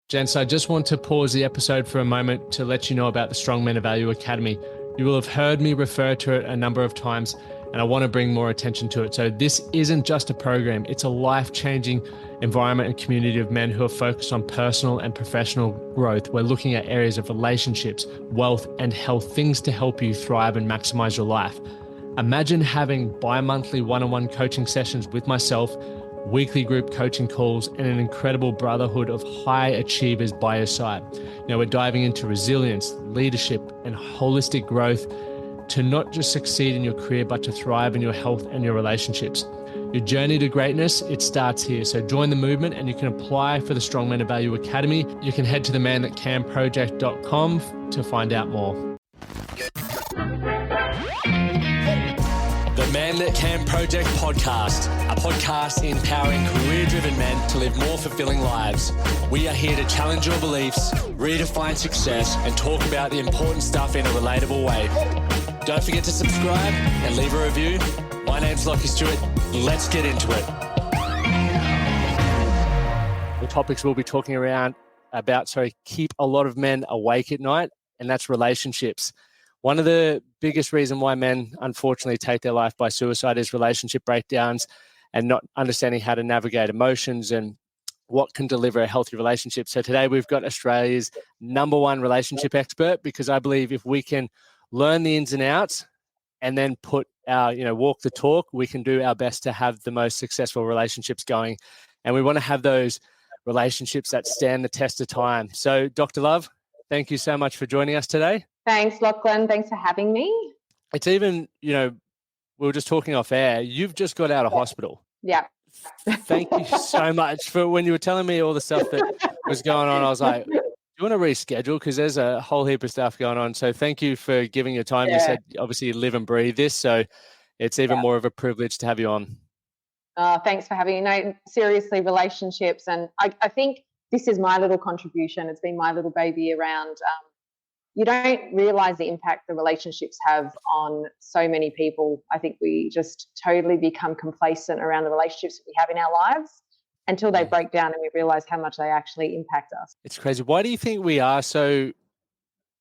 Gents, I just want to pause the episode for a moment to let you know about the Strong Men of Value Academy. You will have heard me refer to it a number of times, and I want to bring more attention to it. So this isn't just a program, it's a life-changing environment and community of men who are focused on personal and professional growth. We're looking at areas of relationships, wealth, and health, things to help you thrive and maximize your life. Imagine having bi-monthly one-on-one coaching sessions with myself, weekly group coaching calls, and an incredible brotherhood of high achievers by your side. Now, we're diving into resilience, leadership, and holistic growth to not just succeed in your career, but to thrive in your health and your relationships. Your journey to greatness, it starts here. So join the movement and you can apply for the Strong Men of Value Academy. You can head to themanthatcanproject.com to find out more. The Man That Can Project podcast, a podcast empowering career-driven men to live more fulfilling lives. We are here to challenge your beliefs, redefine success, and talk about the important stuff in a relatable way. Don't forget to subscribe and leave a review. My name's Lachlan Stuart. Let's get into it. The topics we'll be talking about keep a lot of men awake at night, and that's relationships. One of the biggest reasons why men unfortunately take their life by suicide is relationship breakdowns and not understanding how to navigate emotions and what can deliver a healthy relationship. So today we've got Australia's #1 relationship expert, because I believe if we can learn the ins and outs and then put our, walk the talk, we can do our best to have the most successful relationships going. And we want to have those relationships that stand the test of time. So Dr. Love, thank you so much for joining us today. Thanks, Lachlan. Thanks for having me. It's even, we were just talking off air. You've just got out of hospital. Yeah. Thank you so much for when you were telling me all the stuff that was going on. I was like, do you want to reschedule? Because there's a whole heap of stuff going on. So thank you for giving your time. Yeah. You said, obviously, you live and breathe this. So it's even more of a privilege to have you on. Thanks for having me. Seriously, relationships. And I think this is my little contribution. It's been my little baby around you don't realize the impact the relationships have on so many people. I think we just totally become complacent around the relationships that we have in our lives until they break down and we realize how much they actually impact us. It's crazy. Why do you think we are so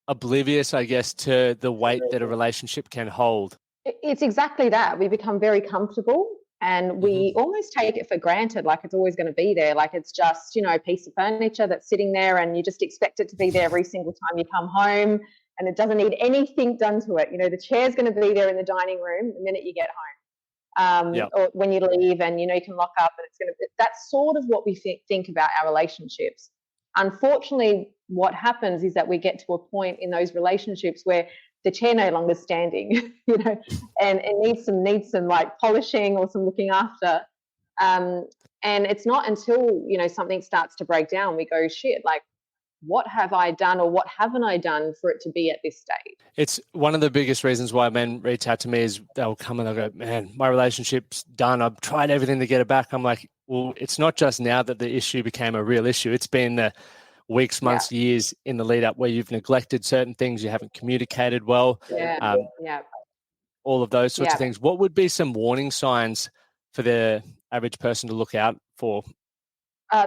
oblivious, I guess, to the weight that a relationship can hold? It's exactly that. We become very comfortable and we almost take it for granted, like it's always going to be there, like it's just, a piece of furniture that's sitting there and you just expect it to be there every single time you come home, and it doesn't need anything done to it. The chair's going to be there in the dining room the minute you get home, or when you leave, and you can lock up, and that's sort of what we think about our relationships. Unfortunately, what happens is that we get to a point in those relationships where the chair no longer standing, and it needs some like polishing or some looking after. And it's not until, something starts to break down, we go, shit, like what have I done or what haven't I done for it to be at this stage? It's one of the biggest reasons why men reach out to me is they'll come and they'll go, man, my relationship's done. I've tried everything to get it back. I'm like, well, it's not just now that the issue became a real issue. It's been the weeks, months, years in the lead up where you've neglected certain things, you haven't communicated well, all of those sorts of things. What would be some warning signs for the average person to look out for?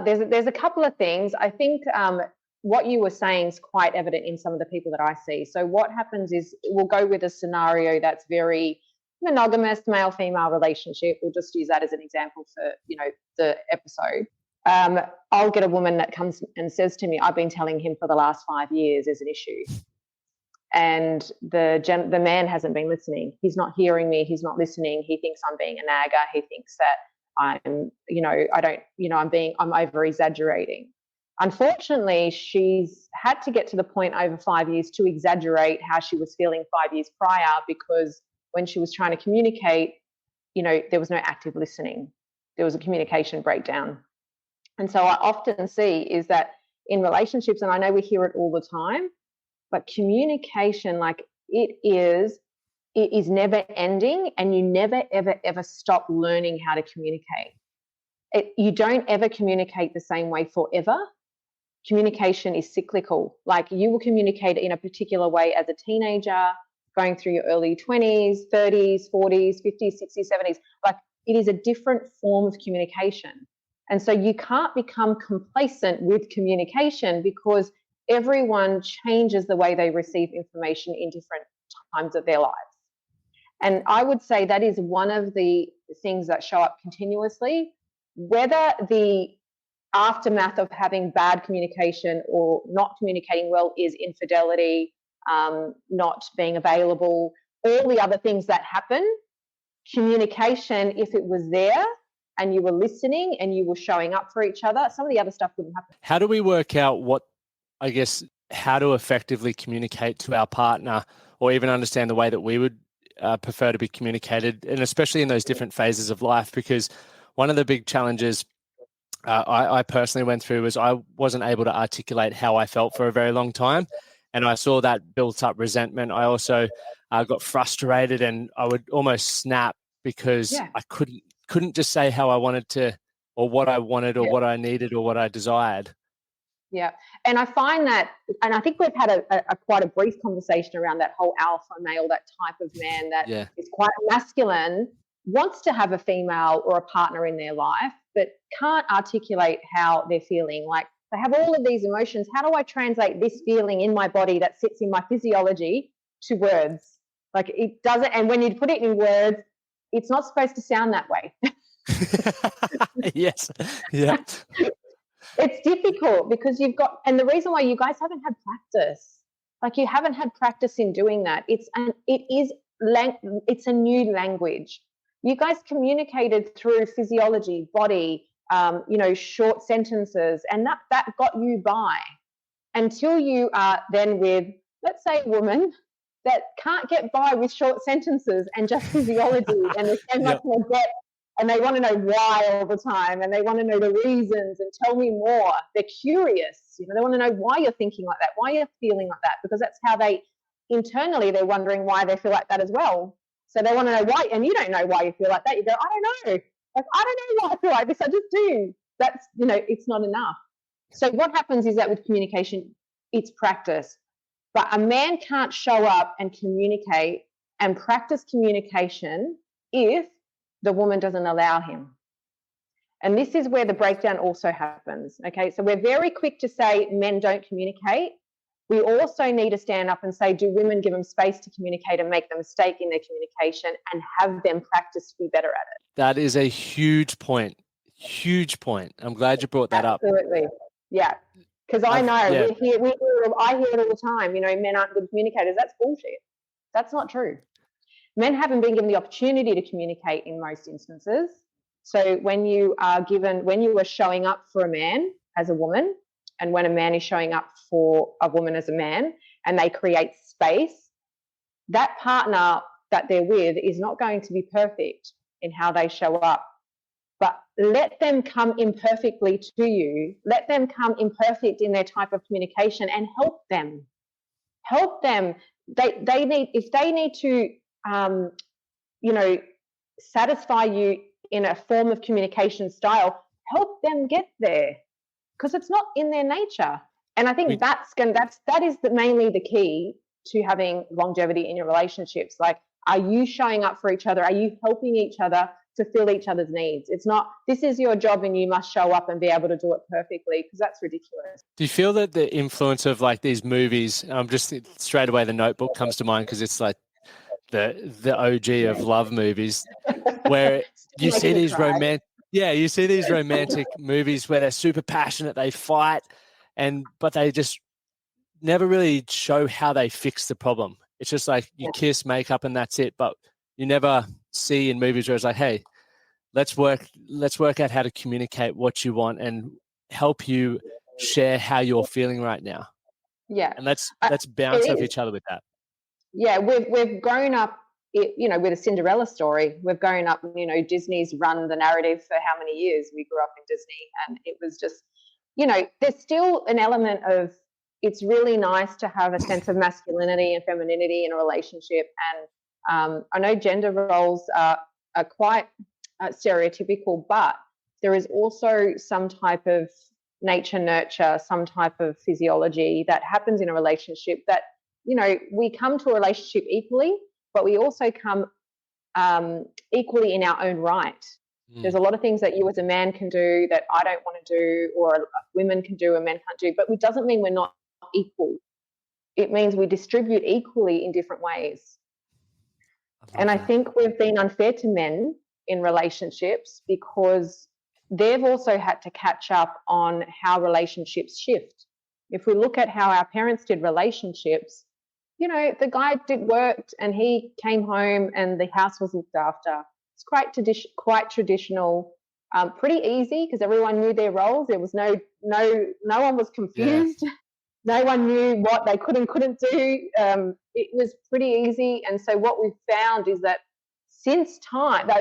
There's a couple of things. I think what you were saying is quite evident in some of the people that I see. So what happens is we'll go with a scenario that's very monogamous, male-female relationship. We'll just use that as an example for, the episode. I'll get a woman that comes and says to me, I've been telling him for the last 5 years there's an issue. And the man hasn't been listening. He's not hearing me. He's not listening. He thinks I'm being a nagger. He thinks that I'm over exaggerating. Unfortunately, she's had to get to the point over 5 years to exaggerate how she was feeling 5 years prior, because when she was trying to communicate, there was no active listening. There was a communication breakdown. And so I often see is that in relationships, and I know we hear it all the time, but communication, like it is never ending, and you never, ever, ever stop learning how to communicate. You don't ever communicate the same way forever. Communication is cyclical. Like you will communicate in a particular way as a teenager, going through your early 20s, 30s, 40s, 50s, 60s, 70s. Like it is a different form of communication. And so you can't become complacent with communication because everyone changes the way they receive information in different times of their lives. And I would say that is one of the things that show up continuously, whether the aftermath of having bad communication or not communicating well is infidelity, not being available, all the other things that happen. Communication, if it was there and you were listening and you were showing up for each other, some of the other stuff wouldn't happen. How do we work out how to effectively communicate to our partner, or even understand the way that we would prefer to be communicated, and especially in those different phases of life? Because one of the big challenges I personally went through was I wasn't able to articulate how I felt for a very long time. And I saw that built up resentment. I also got frustrated, and I would almost snap because I couldn't just say how I wanted to, or what I wanted, or what I needed, or what I desired. Yeah. And I find that, and I think we've had a quite a brief conversation around that whole alpha male, that type of man that is quite masculine, wants to have a female or a partner in their life, but can't articulate how they're feeling. Like, they have all of these emotions. How do I translate this feeling in my body that sits in my physiology to words? Like, it doesn't, and when you put it in words, it's not supposed to sound that way. Yes. Yeah. It's difficult because you've got, and the reason why you guys haven't had practice, like you haven't had practice in doing that. It's a new language. You guys communicated through physiology, body, short sentences, and that got you by until you are then with, let's say, a woman that can't get by with short sentences and just physiology, and there's so much more depth. And they want to know why all the time, and they want to know the reasons and tell me more. They're curious. They want to know why you're thinking like that, why you're feeling like that, because that's how internally they're wondering why they feel like that as well. So they want to know why, and you don't know why you feel like that. You go, I don't know. Like, I don't know why I feel like this. I just do. That's, it's not enough. So what happens is that with communication, it's practice. But a man can't show up and communicate and practice communication if the woman doesn't allow him. And this is where the breakdown also happens. Okay, so we're very quick to say men don't communicate. We also need to stand up and say, do women give them space to communicate and make the mistake in their communication and have them practice to be better at it? That is a huge point. Huge point. I'm glad you brought that up. Absolutely. Yeah. Because I know, I hear it all the time, men aren't good communicators. That's bullshit. That's not true. Men haven't been given the opportunity to communicate in most instances. So when you are showing up for a man as a woman, and when a man is showing up for a woman as a man, and they create space, that partner that they're with is not going to be perfect in how they show up. But let them come imperfectly to you. Let them come imperfect in their type of communication and help them. Help them. They need to satisfy you in a form of communication style, help them get there, because it's not in their nature. And I think that is mainly the key to having longevity in your relationships. Like, are you showing up for each other? Are you helping each other to fill each other's needs? It's not, this is your job and you must show up and be able to do it perfectly, because that's ridiculous. Do you feel that the influence of like these movies, just straight away The Notebook comes to mind because it's like the OG of love movies, where you see these romantic movies where they're super passionate, they fight, but they just never really show how they fix the problem. It's just like you kiss, make up, and that's it. But you never see in movies where it's like, hey, let's work out how to communicate what you want and help you share how you're feeling right now. Yeah. And let's bounce off each other with that. Yeah, we've grown up, with a Cinderella story. We've grown up, Disney's run the narrative for how many years? We grew up in Disney, and it was just, there's still an element of, it's really nice to have a sense of masculinity and femininity in a relationship. And I know gender roles are quite stereotypical, but there is also some type of nature nurture, some type of physiology that happens in a relationship that, we come to a relationship equally, but we also come equally in our own right. There's a lot of things that you as a man can do that I don't want to do, or women can do and men can't do, but it doesn't mean we're not equal. It means we distribute equally in different ways. And I think we've been unfair to men in relationships because they've also had to catch up on how relationships shift. If we look at how our parents did relationships, you know, the guy worked and he came home and the house was looked after. It's quite traditional, pretty easy because everyone knew their roles. There was no one was confused. Yeah. No one knew what they could and couldn't do. It was pretty easy. And so what we've found is that since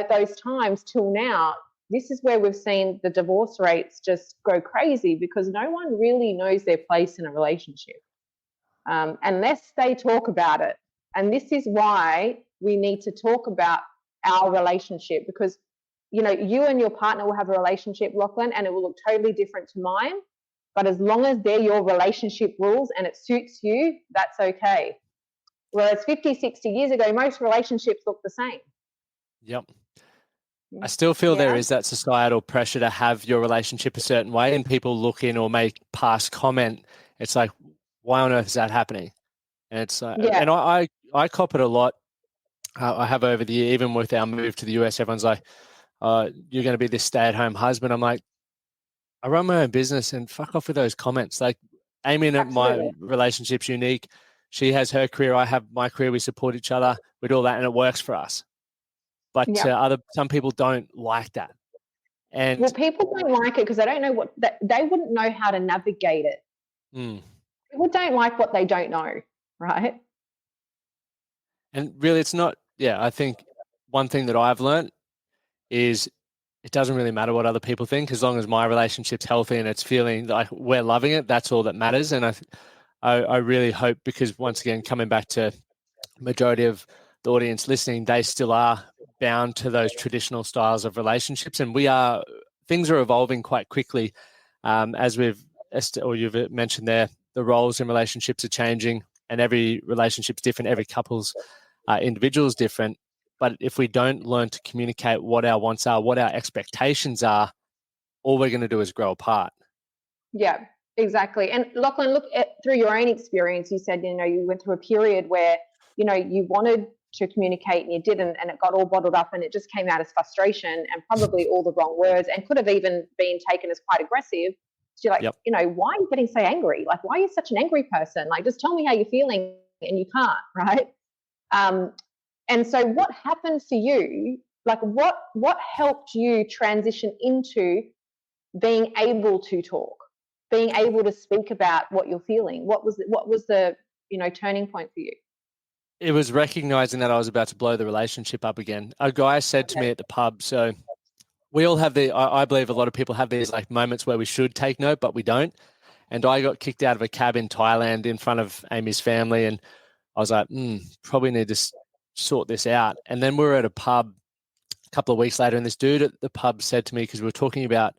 those times till now, this is where we've seen the divorce rates just go crazy because no one really knows their place in a relationship unless they talk about it. And this is why we need to talk about our relationship because, you know, you and your partner will have a relationship, Lachlan, and it will look totally different to mine. But as long as they're your relationship rules and it suits you, that's okay. Whereas 50, 60 years ago, most relationships look the same. Yep. I still feel there is that societal pressure to have your relationship a certain way, and people look in or make past comment. It's like, why on earth is that happening? And it's like, and I cop it a lot. I have over the year, even with our move to the US, everyone's like, you're going to be this stay-at-home husband. I'm like, I run my own business and fuck off with those comments. Like, Amy and my relationship's unique. She has her career. I have my career. We support each other. We do all that and it works for us. But some people don't like that. And well, people don't like it because they don't know they wouldn't know how to navigate it. People don't like what they don't know, right? And really, it's not. Yeah, I think one thing that I've learned is it doesn't really matter what other people think as long as my relationship's healthy and it's feeling like we're loving it. That's all that matters. And I really hope, because once again, coming back to majority of the audience listening, they still are bound to those traditional styles of relationships, and things are evolving quite quickly. As you've mentioned there, the roles in relationships are changing, and every relationship's different. Every couple's individual is different. But if we don't learn to communicate what our wants are, what our expectations are, all we're going to do is grow apart. Yeah, exactly. And Lachlan, through your own experience, you said, you know, you went through a period where, you know, you wanted to communicate and you didn't, and it got all bottled up and it just came out as frustration and probably all the wrong words and could have even been taken as quite aggressive. So you're like, you know, why are you getting so angry? Like, why are you such an angry person? Like, just tell me how you're feeling, and you can't, right? And so what happened for you? Like, what helped you transition into being able to talk, being able to speak about what you're feeling? What was the you know, turning point for you? It was recognizing that I was about to blow the relationship up again. A guy said to me at the pub, so we all have I believe a lot of people have these like moments where we should take note, but we don't. And I got kicked out of a cab in Thailand in front of Amy's family. And I was like, probably need to sort this out. And then we were at a pub a couple of weeks later, and this dude at the pub said to me, because we were talking about,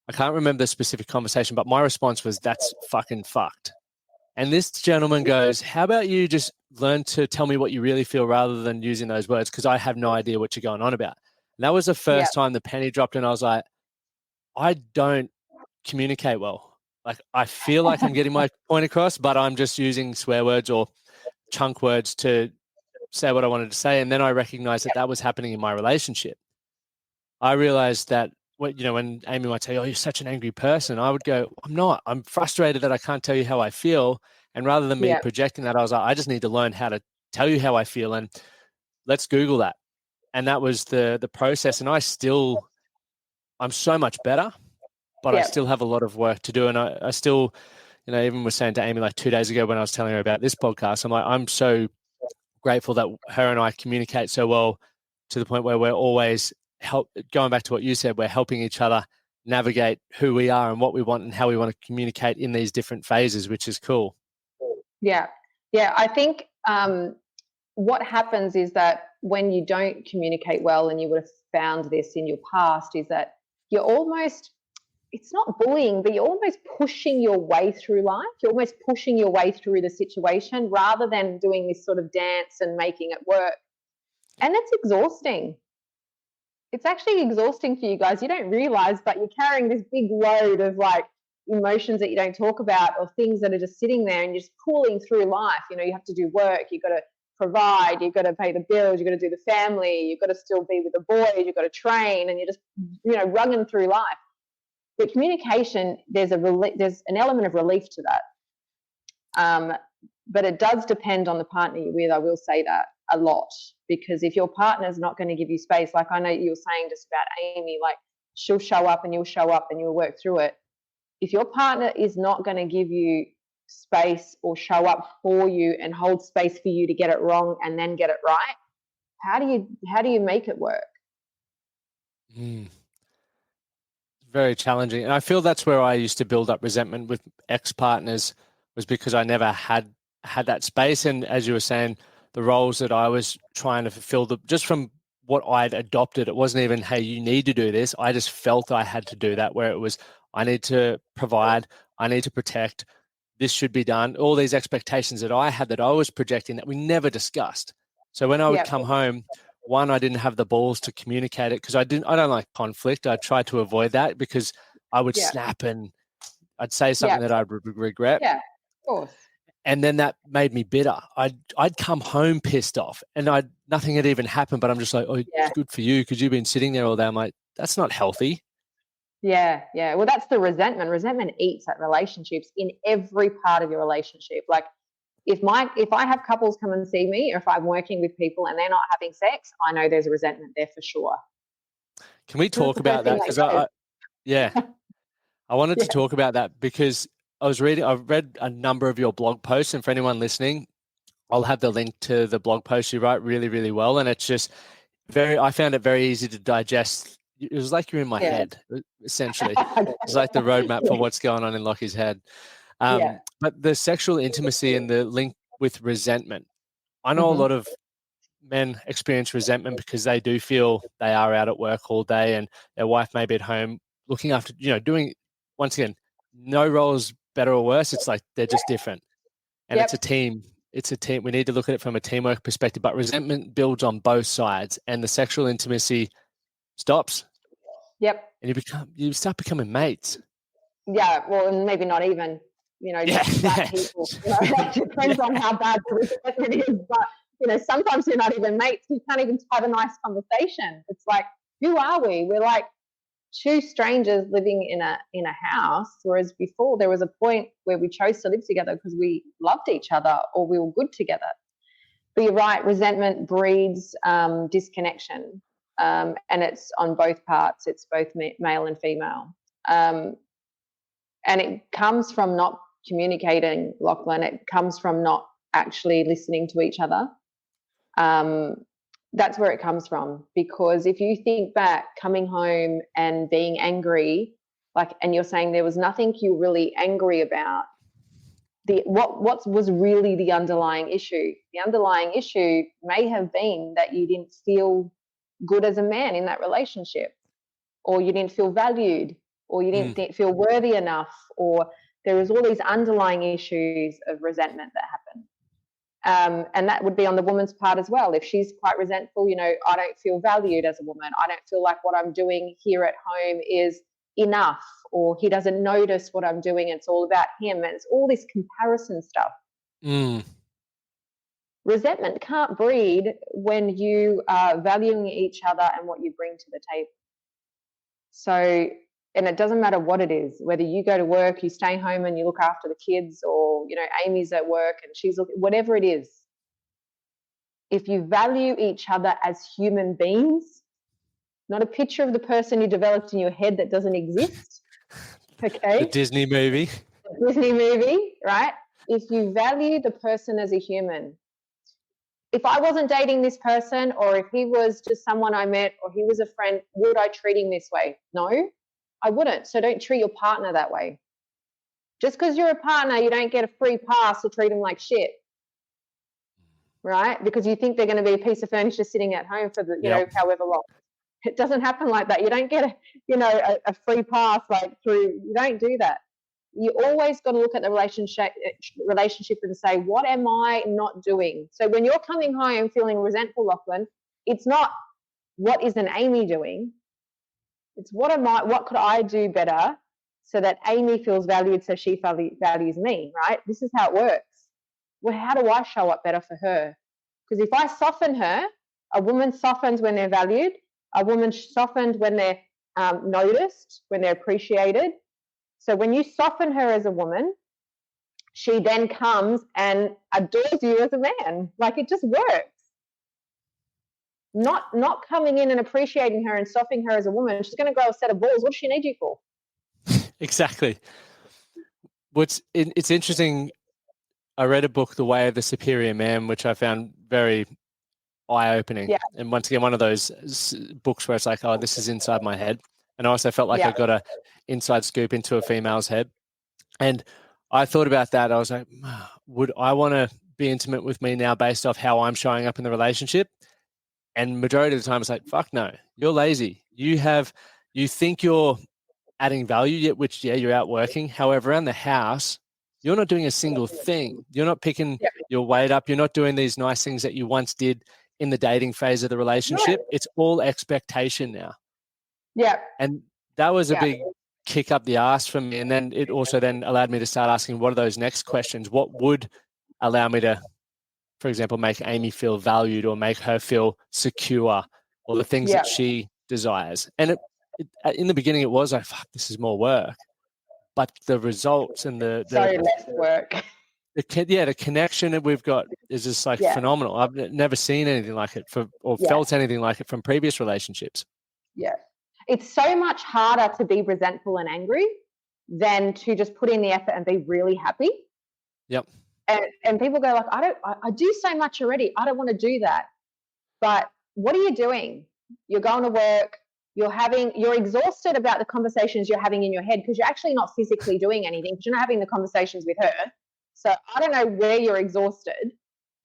I can't remember the specific conversation, but my response was, that's fucking fucked. And this gentleman goes, how about you just learn to tell me what you really feel rather than using those words, because I have no idea what you're going on about. And that was the first time the penny dropped, and I was like, I don't communicate well. Like, I feel like I'm getting my point across, but I'm just using swear words or chunk words to say what I wanted to say. And then I recognized that was happening in my relationship. I realized that, when Amy might say, oh, you're such an angry person, I would go, I'm not. I'm frustrated that I can't tell you how I feel. And rather than me projecting that, I was like, I just need to learn how to tell you how I feel, and let's Google that. And that was the process. And I'm so much better, but I still have a lot of work to do. And I still, even was saying to Amy like 2 days ago when I was telling her about this podcast, I'm like, I'm so grateful that her and I communicate so well, to the point where we're always going back to what you said, we're helping each other navigate who we are and what we want and how we want to communicate in these different phases, which is cool. Yeah. I think what happens is that when you don't communicate well, and you would have found this in your past, is that you're almost, it's not bullying, but you're almost pushing your way through life. You're almost pushing your way through the situation rather than doing this sort of dance and making it work. And it's exhausting. it's actually exhausting for you guys. You don't realize, but you're carrying this big load of like emotions that you don't talk about, or things that are just sitting there, and you're just pulling through life. You know, you have to do work, you've got to provide, you've got to pay the bills, you've got to do the family, you've got to still be with the boys, you've got to train, and you're just, you know, running through life. But communication, there's an element of relief to that. But it does depend on the partner you're with. I will say that a lot, because if your partner's not going to give you space, like I know you were saying just about Amy, like she'll show up and you'll show up and you'll work through it. If your partner is not going to give you space or show up for you and hold space for you to get it wrong and then get it right, how do you make it work? Very challenging. And I feel that's where I used to build up resentment with ex-partners, was because I never had that space. And as you were saying, the roles that I was trying to fulfill, just from what I'd adopted, it wasn't even, hey, you need to do this. I just felt I had to do that, where it was, I need to provide, I need to protect, this should be done. All these expectations that I had, that I was projecting, that we never discussed. So when I would come home, one, I didn't have the balls to communicate it, because I don't like conflict. I tried to avoid that, because I would snap and I'd say something that I'd regret. Yeah, of course. And then that made me bitter. I'd come home pissed off, and nothing had even happened, but I'm just like, oh, it's good for you because you've been sitting there all day. I'm like, that's not healthy. Yeah. Well, that's the resentment. Resentment eats at relationships, in every part of your relationship. Like if I have couples come and see me, or if I'm working with people and they're not having sex, I know there's a resentment there for sure. Can we talk about that? Because I wanted to talk about that, because I've read a number of your blog posts, and for anyone listening, I'll have the link to the blog post. You write really, really well, and it's just I found it very easy to digest. It was like you're in my head, essentially. It's like the roadmap for what's going on in Lockie's head. But the sexual intimacy and the link with resentment. I know a lot of men experience resentment because they do feel they are out at work all day, and their wife may be at home looking after, doing, once again, no role is better or worse. It's like they're just different. And it's a team. It's a team. We need to look at it from a teamwork perspective, but resentment builds on both sides, and the sexual intimacy stops. And you start becoming mates. Yeah. Well, and maybe not even, just bad people. It depends on how bad the resentment is. But, sometimes you're not even mates. You can't even have a nice conversation. It's like, who are we? We're like two strangers living in a house, whereas before there was a point where we chose to live together because we loved each other or we were good together. But you're right, resentment breeds disconnection, and it's on both parts. It's both male and female, and it comes from not communicating, Lachlan. It comes from not actually listening to each other. That's where it comes from, because if you think back, coming home and being angry, and you're saying there was nothing you were really angry about, what was really the underlying issue? The underlying issue may have been that you didn't feel good as a man in that relationship, or you didn't feel valued, or you didn't feel worthy enough, or there was all these underlying issues of resentment that happened. And that would be on the woman's part as well. If she's quite resentful, I don't feel valued as a woman. I don't feel like what I'm doing here at home is enough, or he doesn't notice what I'm doing. It's all about him. And it's all this comparison stuff. Resentment can't breed when you are valuing each other and what you bring to the table. So, and it doesn't matter what it is, whether you go to work, you stay home and you look after the kids, or, Amy's at work and she's looking, whatever it is. If you value each other as human beings, not a picture of the person you developed in your head that doesn't exist. Okay. The Disney movie, right? If you value the person as a human, if I wasn't dating this person, or if he was just someone I met, or he was a friend, would I treat him this way? No, I wouldn't. So don't treat your partner that way. Just because you're a partner, you don't get a free pass to treat them like shit, right? Because you think they're going to be a piece of furniture sitting at home for however long. It doesn't happen like that. You don't get a free pass you don't do that. You always got to look at the relationship and say, what am I not doing? So when you're coming home feeling resentful, Lachlan, it's not what isn't Amy doing? It's what could I do better so that Amy feels valued, so she values me, right? This is how it works. Well, how do I show up better for her? Because if I soften her, a woman softens when they're valued, a woman softens when they're noticed, when they're appreciated. So when you soften her as a woman, she then comes and adores you as a man. Like, it just works. Not coming in and appreciating her and softening her as a woman. She's going to grow a set of balls. What does she need you for? Exactly. It's interesting. I read a book, The Way of the Superior Man, which I found very eye-opening. Yeah. And once again, one of those books where it's like, oh, this is inside my head. And I also felt like I got a inside scoop into a female's head. And I thought about that. I was like, would I want to be intimate with me now based off how I'm showing up in the relationship? And majority of the time, it's like, fuck no, you're lazy. You think you're adding value, yet which, yeah, you're out working. However, around the house, you're not doing a single thing. You're not picking your weight up. You're not doing these nice things that you once did in the dating phase of the relationship. It's all expectation now. Yeah. And that was a big kick up the ass for me. And then it also then allowed me to start asking, what are those next questions? What would allow me to, for example, make Amy feel valued or make her feel secure, or the things that she desires? And in the beginning, it was like, fuck, this is more work. But the results and the less work. The connection that we've got is just like phenomenal. I've never seen anything like it felt anything like it from previous relationships. Yeah. It's so much harder to be resentful and angry than to just put in the effort and be really happy. Yep. And people go like, I do so much already. I don't want to do that. But what are you doing? You're going to work. You're exhausted about the conversations you're having in your head because you're actually not physically doing anything because you're not having the conversations with her. So I don't know where you're exhausted.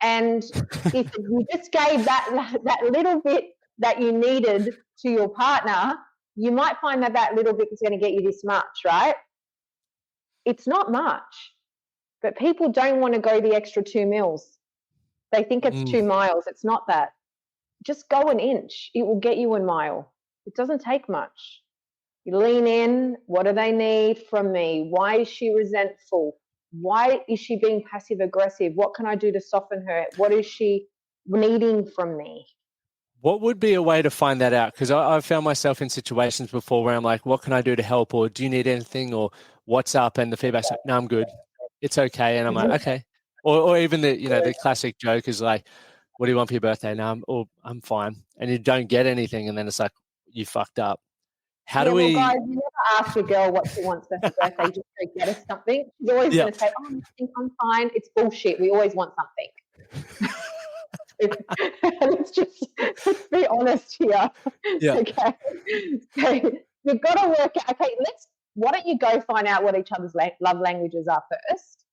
And if you just gave that little bit that you needed to your partner, you might find that little bit is going to get you this much, right? It's not much. But people don't want to go the extra 2 miles. They think it's 2 miles. It's not that. Just go an inch. It will get you a mile. It doesn't take much. You lean in. What do they need from me? Why is she resentful? Why is she being passive aggressive? What can I do to soften her? What is she needing from me? What would be a way to find that out? Because I've found myself in situations before where I'm like, what can I do to help? Or do you need anything? Or what's up? And the feedback's like, no, I'm good. It's okay. And I'm like, okay. Or even the classic joke is like, what do you want for your birthday? No, I'm fine. And you don't get anything. And then it's like, you fucked up. How do we... Guys, you never ask your girl what she wants for her birthday. Just go get us something. She's always going to say, oh, I think I'm fine. It's bullshit. We always want something. Let's be honest here. Yeah. Okay. So you've got to work out, okay, why don't you go find out what each other's love languages are first?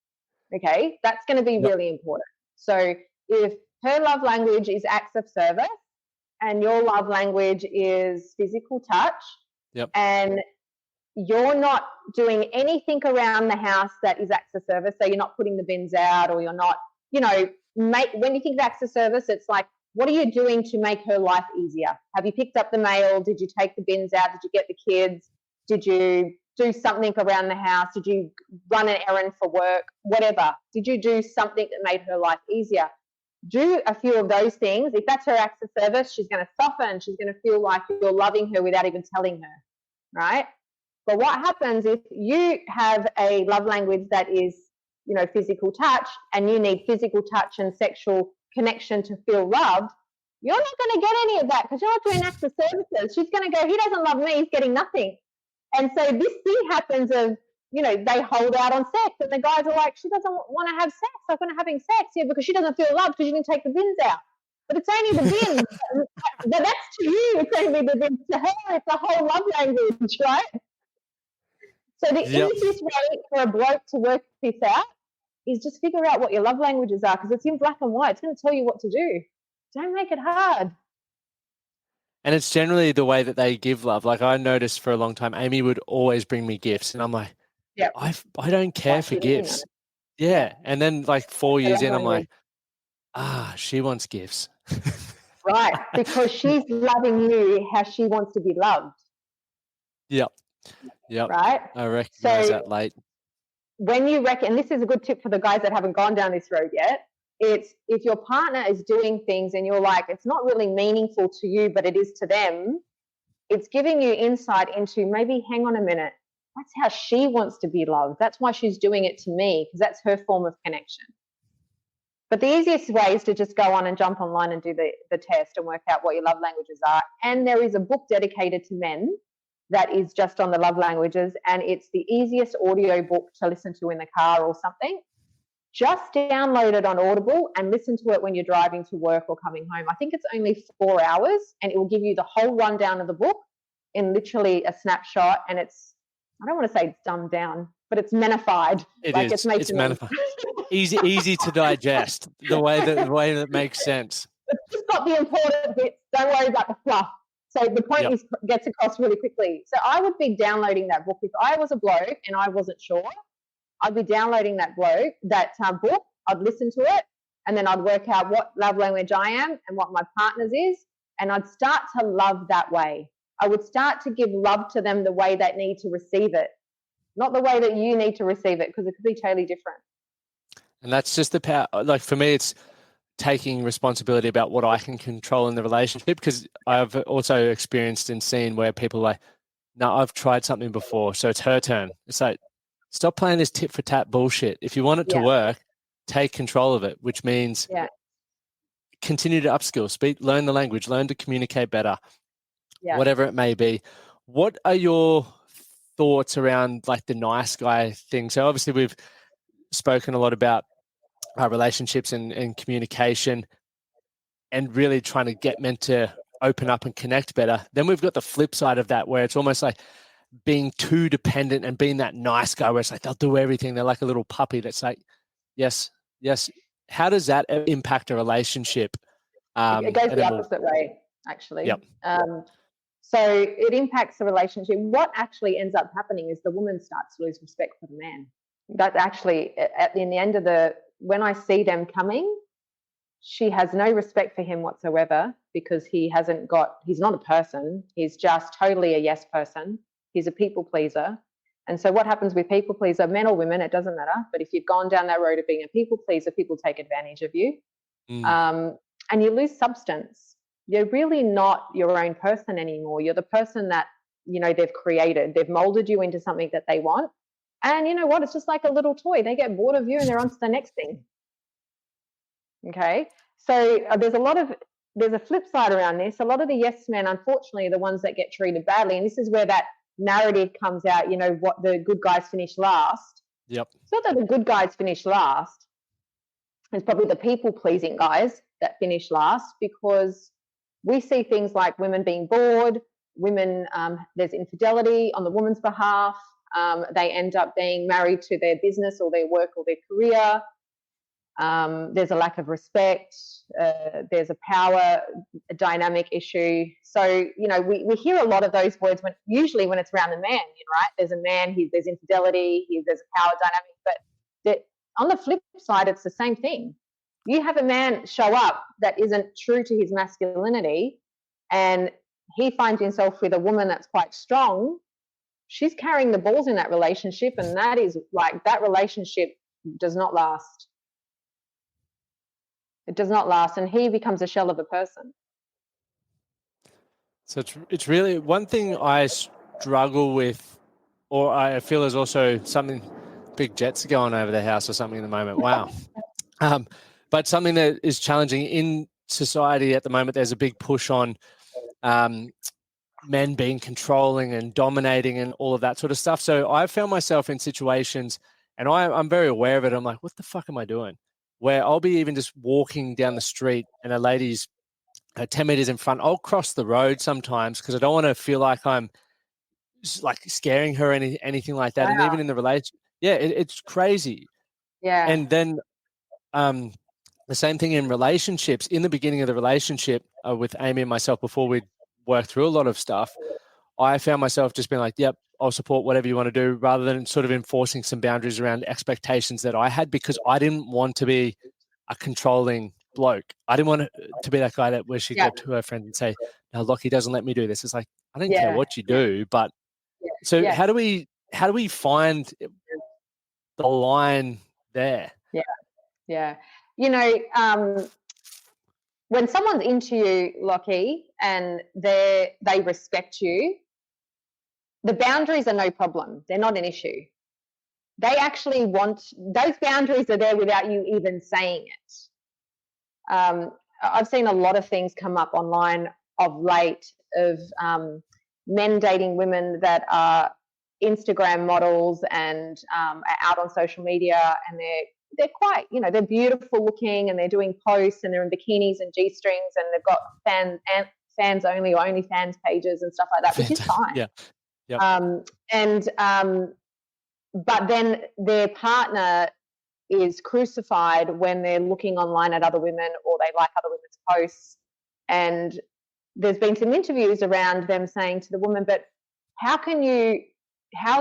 Okay. That's going to be really important. So if her love language is acts of service and your love language is physical touch, and you're not doing anything around the house that is acts of service, so you're not putting the bins out, or you're not, when you think of acts of service, it's like, what are you doing to make her life easier? Have you picked up the mail? Did you take the bins out? Did you get the kids? Did you do something around the house? Did you run an errand for work? Whatever. Did you do something that made her life easier? Do a few of those things. If that's her acts of service, she's going to soften. She's going to feel like you're loving her without even telling her, right? But what happens if you have a love language that is, physical touch, and you need physical touch and sexual connection to feel loved? You're not going to get any of that because you're not doing acts of services. She's going to go, he doesn't love me, he's getting nothing. And so this thing happens of, they hold out on sex, and the guys are like, she doesn't want to have sex. I'm going to having sex here because she doesn't feel loved because you didn't take the bins out. But it's only the bins. But that's to you. It's only the bins. To her, it's a whole love language, right? So the easiest way for a bloke to work this out is just figure out what your love languages are, because it's in black and white. It's going to tell you what to do. Don't make it hard. And it's generally the way that they give love. Like, I noticed for a long time, Amy would always bring me gifts, and I'm like, I don't care for gifts. Yeah. And then like 4 years in, I'm like, she wants gifts. Right, because she's loving you how she wants to be loved. Yep. Right? I recognize So that late. when you and this is a good tip for the guys that haven't gone down this road yet, it's if your partner is doing things and you're like, it's not really meaningful to you, but it is to them, it's giving you insight into maybe, hang on a minute, that's how she wants to be loved. That's why she's doing it to me, because that's her form of connection. But the easiest way is to just go on and jump online and do the test and work out what your love languages are. And there is a book dedicated to men that is just on the love languages, and it's the easiest audio book to listen to in the car or something. Just download it on Audible and listen to it when you're driving to work or coming home. I think it's only 4 hours, and it will give you the whole rundown of the book in literally a snapshot. And it's, I don't want to say it's dumbed down, but it's menified. It's menified. easy to digest. The way that makes sense. It's just got the important bits. Don't worry about the fluff. So the point gets across really quickly. So I would be downloading that book. If I was a bloke and I wasn't sure, I'd be downloading that book. I'd listen to it, and then I'd work out what love language I am and what my partner's is, and I'd start to love that way. I would start to give love to them the way they need to receive it, not the way that you need to receive it, because it could be totally different. And that's just the power. Like for me, it's taking responsibility about what I can control in the relationship, because I've also experienced and seen where people are like, no, I've tried something before, so it's her turn. It's like, stop playing this tit for tat bullshit. If you want it to work, take control of it, which means continue to upskill, learn the language, learn to communicate better, whatever it may be. What are your thoughts around like the nice guy thing? So obviously we've spoken a lot about our relationships and communication and really trying to get men to open up and connect better. Then we've got the flip side of that, where it's almost like being too dependent and being that nice guy where it's like they'll do everything. They're like a little puppy that's like, yes. How does that impact a relationship? It goes the opposite way, actually. Yep. So it impacts the relationship. What actually ends up happening is the woman starts to lose respect for the man. That actually, in the end of when I see them coming, she has no respect for him whatsoever, because he's not a person. He's just totally a yes person. He's a people pleaser. And so what happens with people pleaser, men or women, it doesn't matter. But if you've gone down that road of being a people pleaser, people take advantage of you. And you lose substance. You're really not your own person anymore. You're the person that, they've created. They've molded you into something that they want. And you know what? It's just like a little toy. They get bored of you and they're on to the next thing. Okay? So there's a flip side around this. A lot of the yes men, unfortunately, are the ones that get treated badly. And this is where that narrative comes out, what the good guys finish last. Yep. It's not that the good guys finish last. It's probably the people-pleasing guys that finish last, because we see things like women being bored, there's infidelity on the woman's behalf. They end up being married to their business or their work or their career. There's a lack of respect. There's a power dynamic issue. So, we hear a lot of those words usually when it's around the man, right? There's a man, there's infidelity, there's a power dynamic. But on the flip side, it's the same thing. You have a man show up that isn't true to his masculinity, and he finds himself with a woman that's quite strong. She's carrying the balls in that relationship, and that relationship does not last. It does not last, and he becomes a shell of a person. So it's really one thing I struggle with, or I feel is also something. Big jets are going over the house or something at the moment. Wow. But something that is challenging in society at the moment, there's a big push on men being controlling and dominating and all of that sort of stuff. So I found myself in situations, and I'm very aware of it. I'm like, what the fuck am I doing? Where I'll be even just walking down the street and a lady's 10 meters in front. I'll cross the road sometimes because I don't want to feel like I'm like scaring her or anything like that. Wow. And even in the relationship, it's crazy. Yeah. And then the same thing in relationships. In the beginning of the relationship with Amy and myself, before we'd worked through a lot of stuff, I found myself just being like, yep, I'll support whatever you want to do, rather than sort of enforcing some boundaries around expectations that I had, because I didn't want to be a controlling bloke. I didn't want to be that guy that where she go to her friend and say, no, Lockie doesn't let me do this. It's like, I don't care what you do, but so how do we find the line there? Yeah. You know, when someone's into you, Lockie, and they respect you, the boundaries are no problem. They're not an issue. They actually want, those boundaries are there without you even saying it. I've seen a lot of things come up online of late of men dating women that are Instagram models and are out on social media, and they're quite, you know, they're beautiful looking, and they're doing posts, and they're in bikinis and G-strings, and they've got fans only or OnlyFans pages and stuff like that, which is fine. Yeah. Yep. But then their partner is crucified when they're looking online at other women, or they like other women's posts. And there's been some interviews around them saying to the woman, but how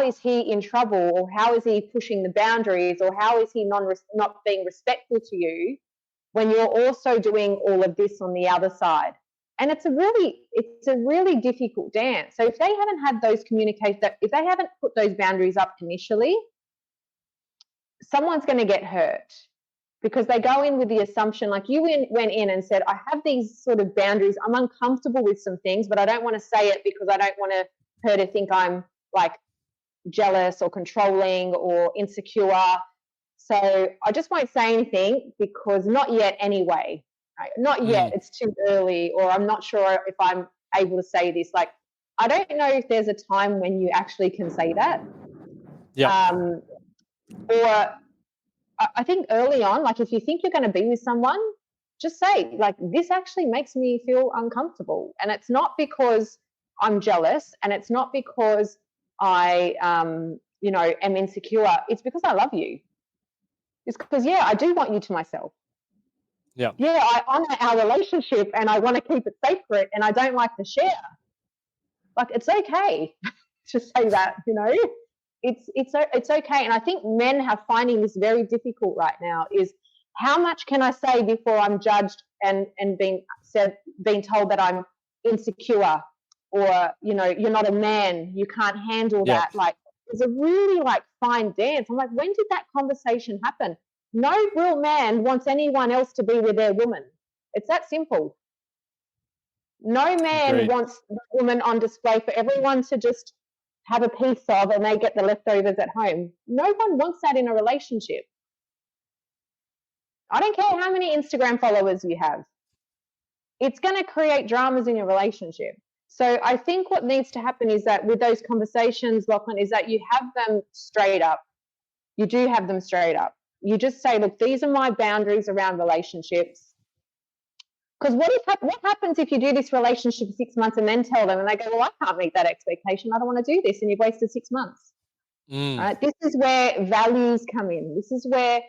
is he in trouble, or how is he pushing the boundaries, or how is he not being respectful to you when you're also doing all of this on the other side? And it's a really difficult dance. So if they haven't had those if they haven't put those boundaries up initially, someone's going to get hurt, because they go in with the assumption, like you went in and said, I have these sort of boundaries. I'm uncomfortable with some things, but I don't want to say it because I don't want her to think I'm like jealous or controlling or insecure. So I just won't say anything, because not yet anyway. Right? Not yet. It's too early, or I'm not sure if I'm able to say this. Like, I don't know if there's a time when you actually can say that. Yeah. Or I think early on, like if you think you're going to be with someone, just say, like, this actually makes me feel uncomfortable. And it's not because I'm jealous, and it's not because I, am insecure. It's because I love you. It's because, I do want you to myself. Yeah. Yeah, I honor our relationship, and I want to keep it sacred, and I don't like to share. Like, it's okay to say that, you know. It's okay. And I think men are finding this very difficult right now, is how much can I say before I'm judged and being told that I'm insecure, or, you know, you're not a man, you can't handle that. Like, it's a really fine dance. I'm like, when did that conversation happen? No real man wants anyone else to be with their woman. It's that simple. No man wants the woman on display for everyone to just have a piece of, and they get the leftovers at home. No one wants that in a relationship. I don't care how many Instagram followers you have. It's going to create dramas in your relationship. So I think what needs to happen is that with those conversations, Lachlan, is that you have them straight up. You do have them straight up. You just say, look, these are my boundaries around relationships. Because what happens if you do this relationship for 6 months and then tell them, and they go, well, I can't meet that expectation, I don't want to do this, and you've wasted 6 months. Right? This is where values come in. This is where,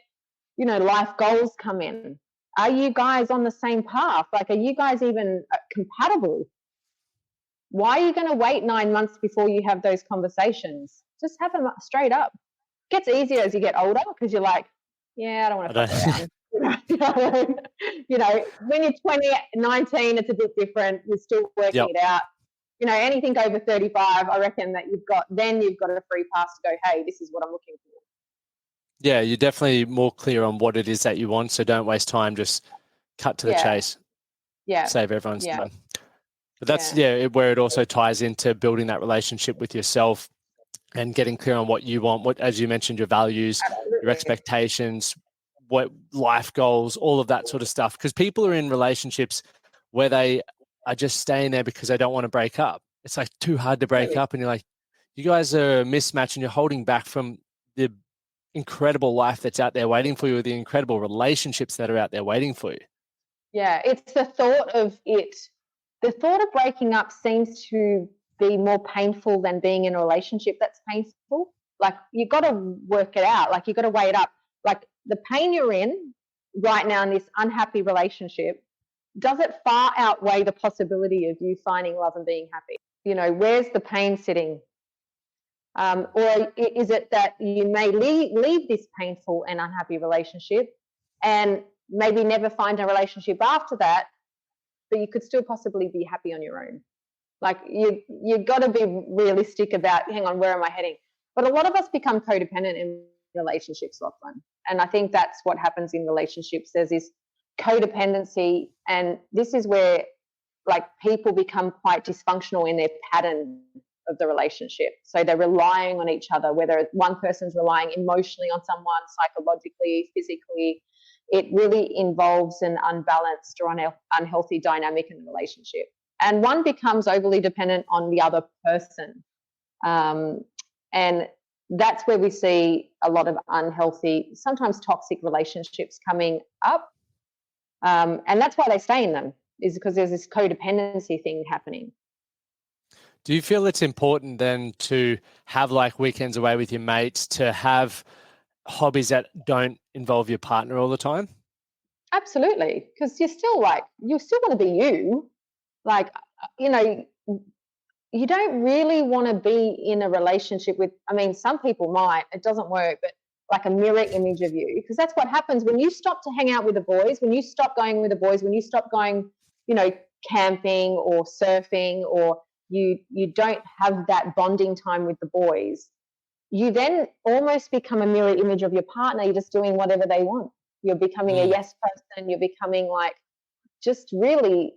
you know, life goals come in. Are you guys on the same path? Like, are you guys even compatible? Why are you going to wait 9 months before you have those conversations? Just have them straight up. It gets easier as you get older, because you're like, I don't want to fuck around. You know, when you're 20, 19, it's a bit different. You're still working it out. You know, anything over 35, I reckon that you've got a free pass to go, hey, this is what I'm looking for. Yeah, you're definitely more clear on what it is that you want. So don't waste time. Just cut to the chase. Yeah. Save everyone's time. But that's, where it also ties into building that relationship with yourself and getting clear on what you want, what, as you mentioned, your values, your expectations, what life goals, all of that sort of stuff. Because people are in relationships where they are just staying there because they don't want to break up. It's like too hard to break up. And you're like, you guys are a mismatch, and you're holding back from the incredible life that's out there waiting for you, the incredible relationships that are out there waiting for you. Yeah, it's the thought of it. The thought of breaking up seems to be more painful than being in a relationship that's painful. Like, you've got to work it out. Like, you've got to weigh it up. Like, the pain you're in right now in this unhappy relationship, does it far outweigh the possibility of you finding love and being happy? You know, where's the pain sitting? Or is it that you may leave this painful and unhappy relationship, and maybe never find a relationship after that, but you could still possibly be happy on your own. Like you got to be realistic about, hang on, where am I heading? But a lot of us become codependent in relationships, Lachlan. And I think that's what happens in relationships. There's this codependency, and this is where like people become quite dysfunctional in their pattern of the relationship. So they're relying on each other, whether one person's relying emotionally on someone, psychologically, physically. It really involves an unbalanced or unhealthy dynamic in the relationship. And one becomes overly dependent on the other person. And that's where we see a lot of unhealthy, sometimes toxic relationships coming up. And that's why they stay in them, is because there's this codependency thing happening. Do you feel it's important then to have like weekends away with your mates, to have hobbies that don't involve your partner all the time? Absolutely, because you still want to be you. Like, you know, you don't really want to be in a relationship with, I mean, some people might, it doesn't work, but like a mirror image of you, because that's what happens when you stop to hang out with the boys, when you stop going with the boys, when you stop going, you know, camping or surfing, or you don't have that bonding time with the boys, you then almost become a mirror image of your partner. You're just doing whatever they want. You're becoming a yes person. You're becoming like, just really,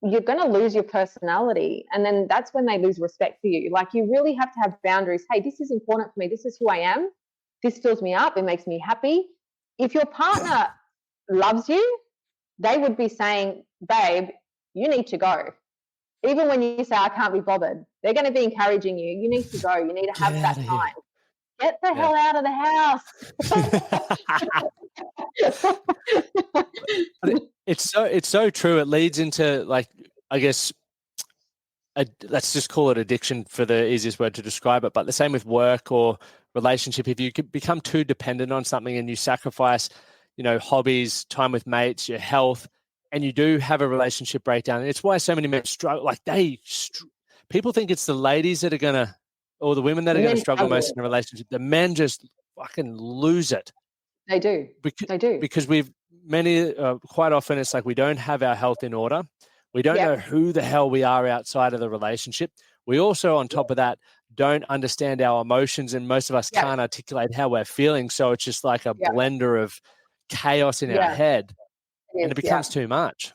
you're going to lose your personality. And then that's when they lose respect for you. Like, you really have to have boundaries. Hey, this is important for me. This is who I am. This fills me up. It makes me happy. If your partner loves you, they would be saying, babe, you need to go. Even when you say, I can't be bothered, they're going to be encouraging you. You need to go. You need to have that time. Get the hell out of the house. It's so true. It leads into, like, I guess, let's just call it addiction for the easiest word to describe it. But the same with work or relationship. If you become too dependent on something and you sacrifice, you know, hobbies, time with mates, your health, and you do have a relationship breakdown. And it's why so many men struggle. Like, people think it's the ladies that are going to, or the women that are going to struggle most in a relationship. The men just fucking lose it. They do. They do. Because quite often it's like we don't have our health in order. We don't know who the hell we are outside of the relationship. We also, on top of that, don't understand our emotions, and most of us can't articulate how we're feeling. So it's just like a blender of chaos in our head, and it becomes too much.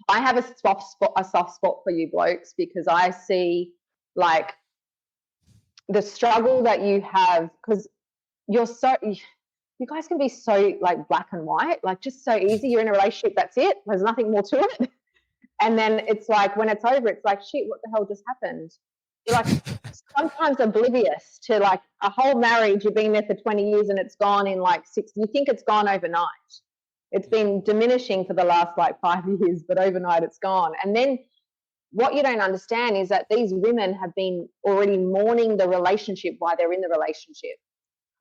I have a soft spot for you blokes, because I see like the struggle that you have, because you guys can be so like black and white, like just so easy. You're in a relationship, that's it. There's nothing more to it. And then it's like, when it's over, it's like, shit, what the hell just happened? You're like sometimes oblivious to like a whole marriage. You've been there for 20 years and it's gone in like 6. You think it's gone overnight. It's been diminishing for the last like 5 years, but overnight it's gone. And then what you don't understand is that these women have been already mourning the relationship while they're in the relationship.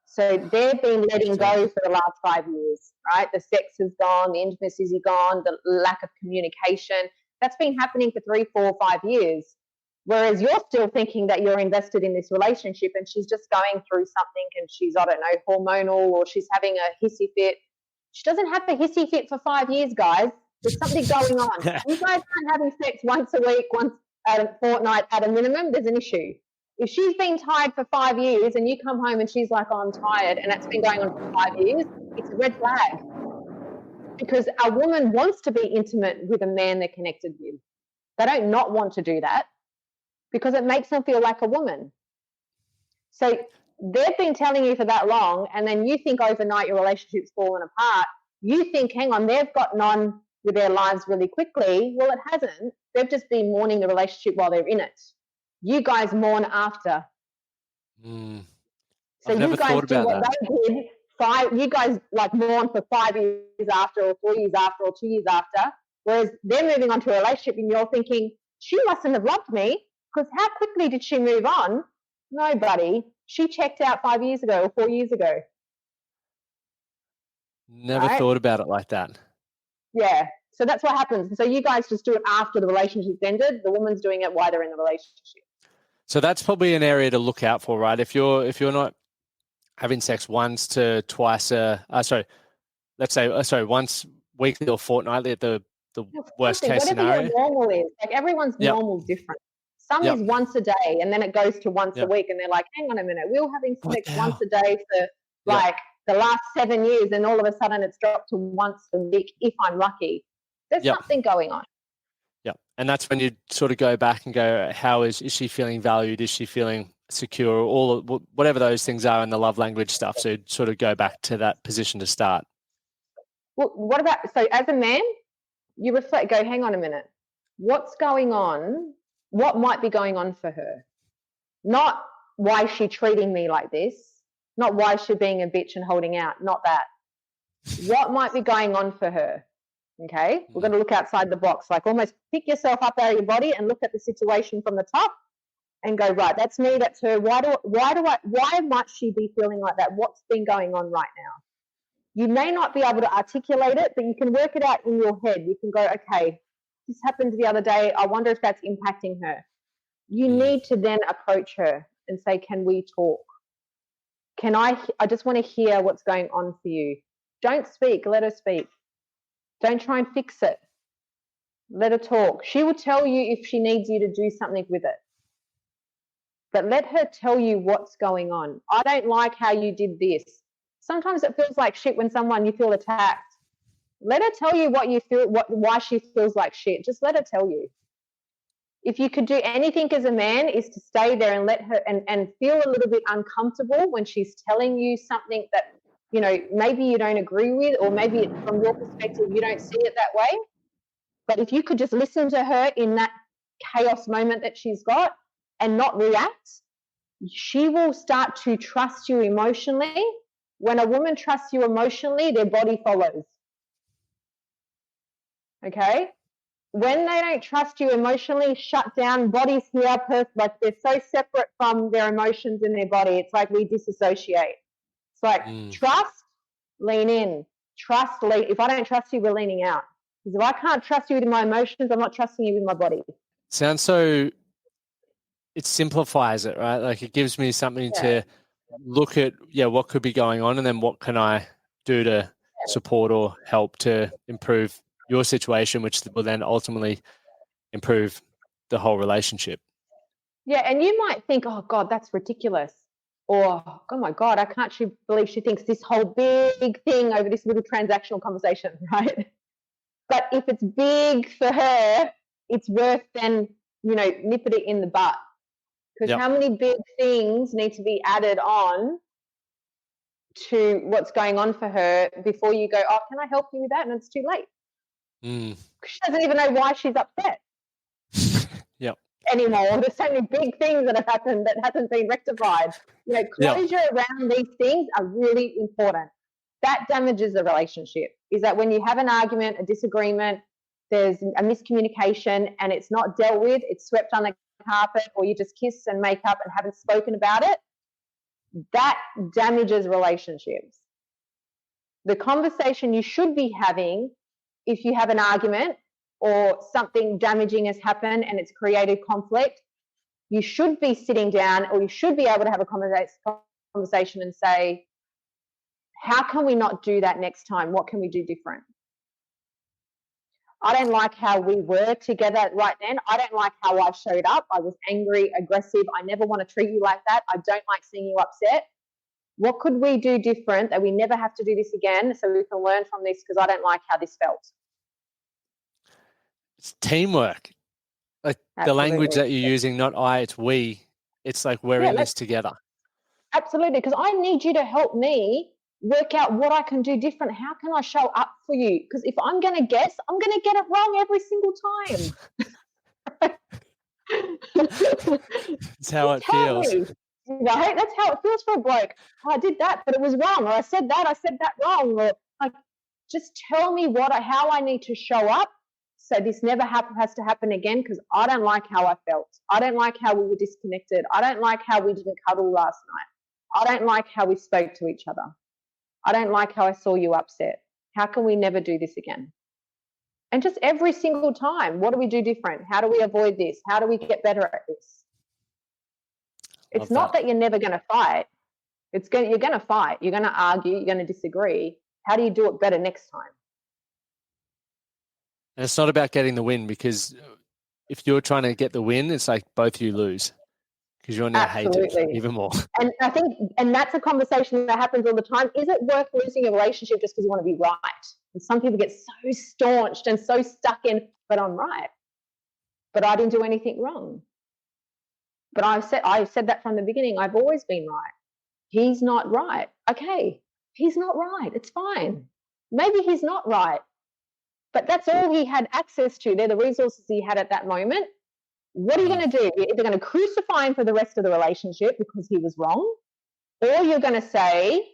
So they've been letting go for the last 5 years, right? The sex is gone, the intimacy is gone, the lack of communication. That's been happening for 3, 4, 5 years. Whereas you're still thinking that you're invested in this relationship, and she's just going through something, and she's, I don't know, hormonal, or she's having a hissy fit. She doesn't have a hissy fit for 5 years, guys. There's something going on. You guys aren't having sex once a week, once at a fortnight at a minimum. There's an issue. If she's been tired for 5 years and you come home and she's like, oh, I'm tired, and that's been going on for 5 years, it's a red flag. Because a woman wants to be intimate with a man they're connected with. They don't not want to do that, because it makes them feel like a woman. So they've been telling you for that long, and then you think overnight your relationship's fallen apart. You think, hang on, they've gotten on with their lives really quickly. Well, it hasn't. They've just been mourning the relationship while they're in it. You guys mourn after. So you guys do what they did. You guys like mourn for 5 years after, or 4 years after, or 2 years after. Whereas they're moving on to a relationship, and you're thinking, she mustn't have loved me, because how quickly did she move on? No, buddy. She checked out 5 years ago or 4 years ago. Never thought about it like that. Yeah. So that's what happens. So you guys just do it after the relationship's ended. The woman's doing it while they're in the relationship. So that's probably an area to look out for, right? If you're not having sex once to twice let's say, sorry, once weekly or fortnightly at the worst case whatever scenario? your normal is. Like everyone's Yep. normal is different. Some Yep. is once a day and then it goes to once a Yep. week and they're like, hang on a minute, we were having What sex the once hell? a day for like the last 7 years and all of a sudden it's dropped to once a week if I'm lucky. There's Yep. something going on. Yeah. And that's when you sort of go back and go, how is she feeling valued? Is she feeling secure? All whatever those things are in the love language stuff. So you'd sort of go back to that position to start. Well, what about, so as a man, you reflect, go, hang on a minute. What's going on? What might be going on for her? Not why is she treating me like this? Not why is she being a bitch and holding out? Not that. What might be going on for her? Okay, we're going to look outside the box, like almost pick yourself up out of your body and look at the situation from the top and go, right, that's me, that's her. Why might she be feeling like that? What's been going on right now? You may not be able to articulate it, but you can work it out in your head. You can go, okay, this happened the other day. I wonder if that's impacting her. You need to then approach her and say, can we talk? I just want to hear what's going on for you. Don't speak, let her speak. Don't try and fix it. Let her talk. She will tell you if she needs you to do something with it. But let her tell you what's going on. I don't like how you did this. Sometimes it feels like shit when you feel attacked. Let her tell you what you feel, why she feels like shit. Just let her tell you. If you could do anything as a man is to stay there and let her and feel a little bit uncomfortable when she's telling you something that, you know, maybe you don't agree with, or maybe from your perspective you don't see it that way. But if you could just listen to her in that chaos moment that she's got and not react, she will start to trust you emotionally. When a woman trusts you emotionally, their body follows. Okay? When they don't trust you emotionally, shut down, bodies here, like they're so separate from their emotions in their body. It's like we disassociate. It's like trust, lean in. Trust, lean. If I don't trust you, we're leaning out. Because if I can't trust you with my emotions, I'm not trusting you with my body. Sounds so, it simplifies it, right? Like it gives me something to look at, what could be going on, and then what can I do to support or help to improve your situation, which will then ultimately improve the whole relationship. Yeah, and you might think, oh, God, that's ridiculous. Or, oh, my God, I can't believe she thinks this whole big thing over this little transactional conversation, right? But if it's big for her, it's worth then, nipping it in the butt. Because how many big things need to be added on to what's going on for her before you go, oh, can I help you with that? And it's too late. She doesn't even know why she's upset anymore. There's so many big things that have happened that hasn't been rectified. Closure around these things are really important. That damages the relationship. Is that when you have an argument, a disagreement, there's a miscommunication and it's not dealt with, it's swept on the carpet, or you just kiss and make up and haven't spoken about it, that damages relationships. The conversation you should be having if you have an argument or something damaging has happened and it's created conflict, you should be sitting down, or you should be able to have a conversation and say, how can we not do that next time? What can we do different? I don't like how we were together right then. I don't like how I showed up. I was angry, aggressive. I never want to treat you like that. I don't like seeing you upset. What could we do different that we never have to do this again, so we can learn from this, because I don't like how this felt? It's teamwork. Like the language that you're using, not I, it's we. It's like we're in this together. Absolutely, because I need you to help me work out what I can do different. How can I show up for you? Because if I'm going to guess, I'm going to get it wrong every single time. That's how it feels. Right? That's how it feels for a bloke. Oh, I did that, but it was wrong. Or I said that wrong. Or like, just tell me how I need to show up so this never has to happen again, because I don't like how I felt. I don't like how we were disconnected. I don't like how we didn't cuddle last night. I don't like how we spoke to each other. I don't like how I saw you upset. How can we never do this again? And just every single time, what do we do different? How do we avoid this? How do we get better at this? It's not that you're never going to fight. You're going to fight. You're going to argue. You're going to disagree. How do you do it better next time? And it's not about getting the win, because if you're trying to get the win, it's like both of you lose because you're now hated even more. And I think, and that's a conversation that happens all the time. Is it worth losing a relationship just because you want to be right? And some people get so staunched and so stuck in, but I'm right. But I didn't do anything wrong. But I said that from the beginning. I've always been right. He's not right. Okay, he's not right. It's fine. Maybe he's not right. But that's all he had access to. They're the resources he had at that moment. What are you going to do? You're either going to crucify him for the rest of the relationship because he was wrong, or you're going to say,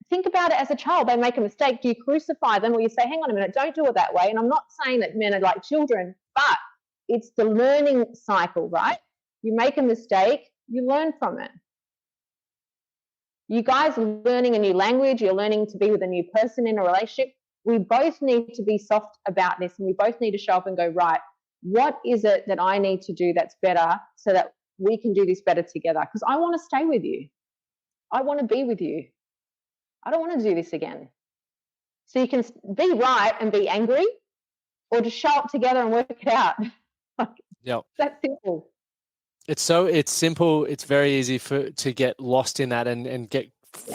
think about it as a child. They make a mistake. Do you crucify them, or you say, hang on a minute, don't do it that way? And I'm not saying that men are like children, but it's the learning cycle, right? You make a mistake, you learn from it. You guys are learning a new language. You're learning to be with a new person in a relationship. We both need to be soft about this, and we both need to show up and go, right, what is it that I need to do that's better so that we can do this better together? Because I want to stay with you. I want to be with you. I don't want to do this again. So you can be right and be angry, or just show up together and work it out. Yep. That's simple. It's simple. It's very easy to get lost in that and get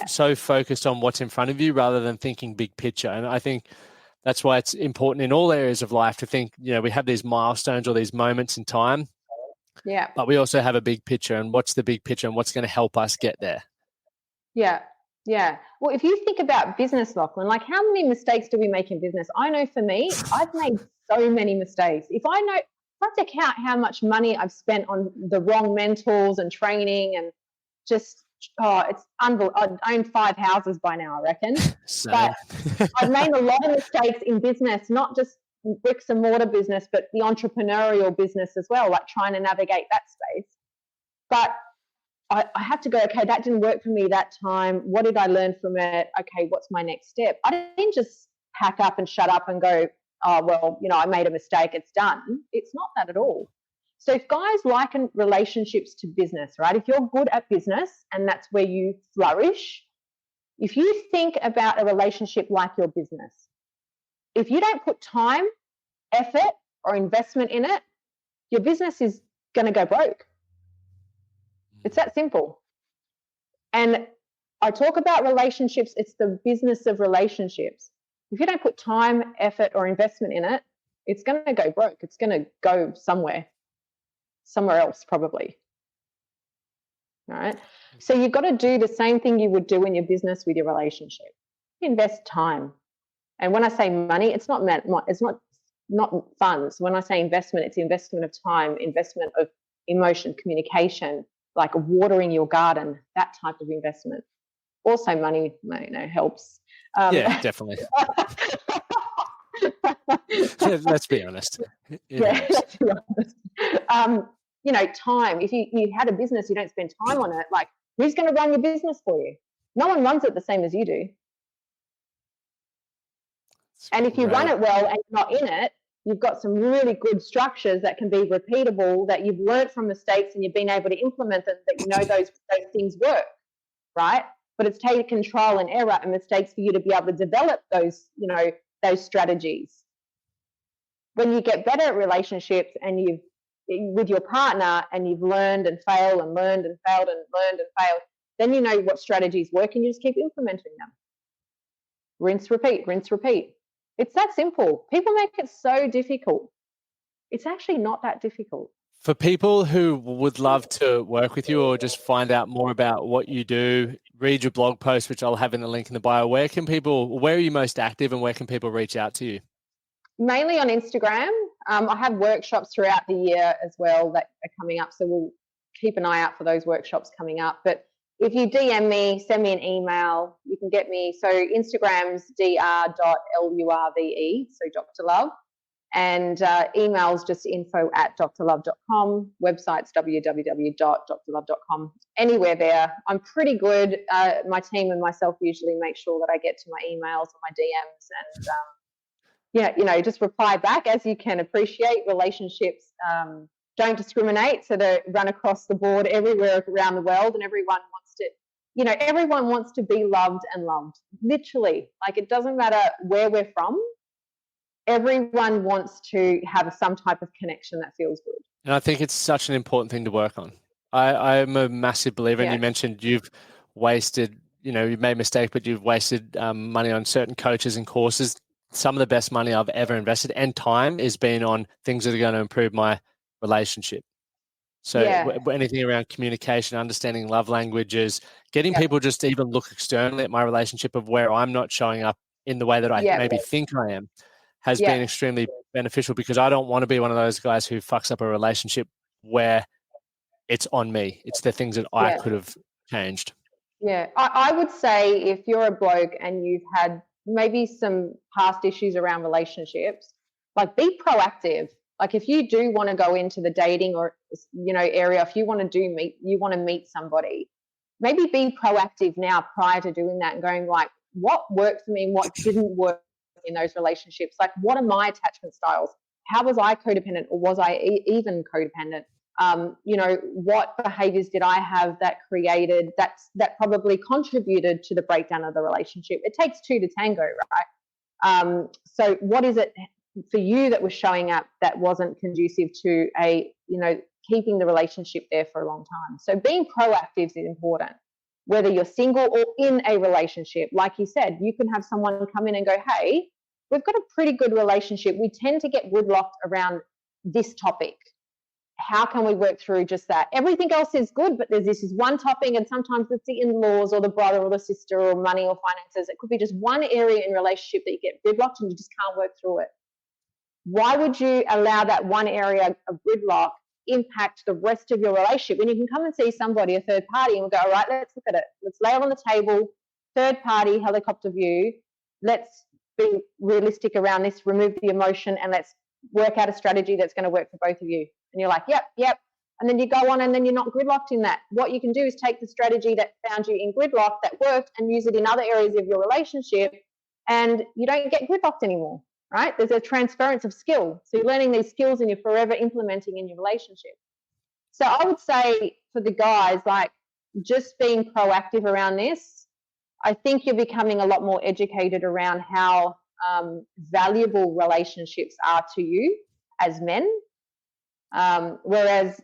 so focused on what's in front of you rather than thinking big picture. And I think that's why it's important in all areas of life to think, we have these milestones or these moments in time. Yeah. But we also have a big picture, and what's the big picture and what's going to help us get there? Yeah. Yeah. Well, if you think about business, Lachlan, like how many mistakes do we make in business? I know for me, I've made so many mistakes. If I have to count how much money I've spent on the wrong mentors and training, and just, it's unbelievable. I own 5 houses by now, I reckon. But I've made a lot of mistakes in business, not just bricks and mortar business, but the entrepreneurial business as well, like trying to navigate that space. But I have to go, okay, that didn't work for me that time. What did I learn from it? Okay, what's my next step? I didn't just pack up and shut up and go, oh, well, I made a mistake, it's done. It's not that at all. So if guys liken relationships to business, right? If you're good at business and that's where you flourish, if you think about a relationship like your business, if you don't put time, effort, or investment in it, your business is going to go broke. It's that simple. And I talk about relationships, it's the business of relationships. If you don't put time, effort, or investment in it, it's going to go broke. It's going to go somewhere else probably. All right. So you've got to do the same thing you would do in your business with your relationship. Invest time. And when I say money, it's not funds. When I say investment, it's investment of time, investment of emotion, communication, like watering your garden, that type of investment. Also money, helps. Yeah, definitely. Let's be honest. Let's be honest. Time. If you had a business, you don't spend time on it. Like, who's going to run your business for you? No one runs it the same as you do. And if you run it well and you're not in it, you've got some really good structures that can be repeatable, that you've learned from mistakes and you've been able to implement them, that those things work, right? But it's taken control and error and mistakes for you to be able to develop those strategies. When you get better at relationships and with your partner, and you've learned and failed and learned and failed and learned and failed, then you know what strategies work and you just keep implementing them. Rinse, repeat, rinse, repeat. It's that simple. People make it so difficult. It's actually not that difficult. For people who would love to work with you or just find out more about what you do, read your blog post, which I'll have in the link in the bio, where are you most active and where can people reach out to you? Mainly on Instagram. I have workshops throughout the year as well that are coming up, so we'll keep an eye out for those workshops coming up. But if you DM me, send me an email, you can get me. So Instagram's dr.lurve, so Dr. Love, and email's just info@drlove.com, website's www.drlove.com. Anywhere there. I'm pretty good. My team and myself usually make sure that I get to my emails or my DMs, and just reply back. As you can appreciate, relationships don't discriminate, so they run across the board everywhere around the world, and everyone wants to, everyone wants to be loved and loved, literally. Like, it doesn't matter where we're from. Everyone wants to have some type of connection that feels good. And I think it's such an important thing to work on. I'm a massive believer, and you mentioned you've wasted, you've made mistakes, but you've wasted money on certain coaches and courses. Some of the best money I've ever invested and time is been on things that are going to improve my relationship. So anything around communication, understanding love languages, getting people just to even look externally at my relationship of where I'm not showing up in the way that I maybe think I am has been extremely beneficial, because I don't want to be one of those guys who fucks up a relationship where it's on me. It's the things that I could have changed. Yeah. I would say if you're a bloke and you've had maybe some past issues around relationships, like, be proactive. Like, if you do want to go into the dating or, area, if you want to meet somebody, maybe be proactive now prior to doing that and going, like, what worked for me and what didn't work in those relationships? Like, what are my attachment styles? How was I codependent, or was I even codependent? What behaviors did I have that created that probably contributed to the breakdown of the relationship? It takes two to tango, right? So what is it for you that was showing up that wasn't conducive to keeping the relationship there for a long time? So being proactive is important, whether you're single or in a relationship. Like you said, you can have someone come in and go, hey, we've got a pretty good relationship. We tend to get gridlocked around this topic. How can we work through just that? Everything else is good, but there's this is one topic, and sometimes it's the in-laws or the brother or the sister or money or finances. It could be just one area in relationship that you get gridlocked and you just can't work through it. Why would you allow that one area of gridlock impact the rest of your relationship when you can come and see somebody, a third party, and we'll go, all right, let's look at it. Let's lay it on the table, third party, helicopter view. Let's be realistic around this, remove the emotion, and let's work out a strategy that's going to work for both of you. And you're like, yep. And then you go on, and then you're not gridlocked in that. What you can do is take the strategy that found you in gridlock that worked and use it in other areas of your relationship, and you don't get gridlocked anymore, right? There's a transference of skill. So you're learning these skills and you're forever implementing in your relationship. So I would say for the guys, like, just being proactive around this. I think you're becoming a lot more educated around how valuable relationships are to you as men. Whereas